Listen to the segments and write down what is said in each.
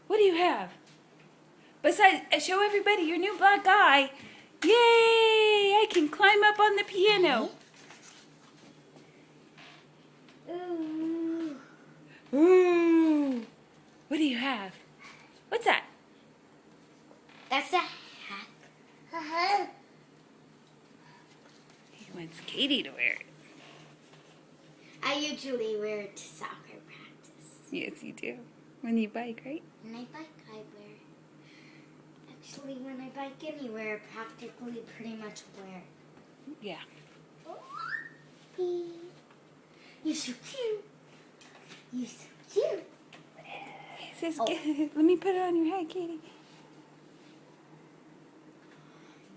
What do you have? Besides, show everybody your new black eye. Yay! I can climb up on the piano. Ooh. Ooh. What do you have? What's that? That's a hat. He wants Katie to wear it. I usually wear it to soccer practice. Yes, you do. When you bike, right? When I bike, I wear it. Actually, when I bike anywhere, I practically pretty much wear it. Yeah. You're so cute. You're so cute. He says, let me put it on your head, Katie.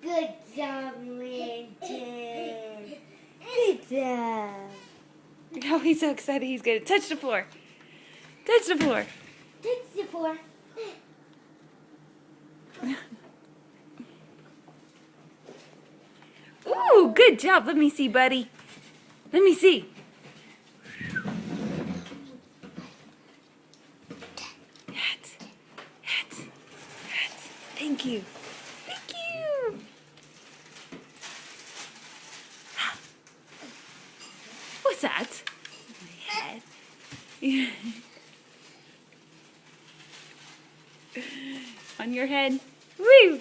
Good job, Linton. Good job. Oh, he's so excited he's going to touch the floor. Touch the floor. Touch the floor. Ooh, good job. Let me see, buddy. Let me see. Hat. Hat. Hat. Thank you. Thank you. What's that? My head. On your head. Woo!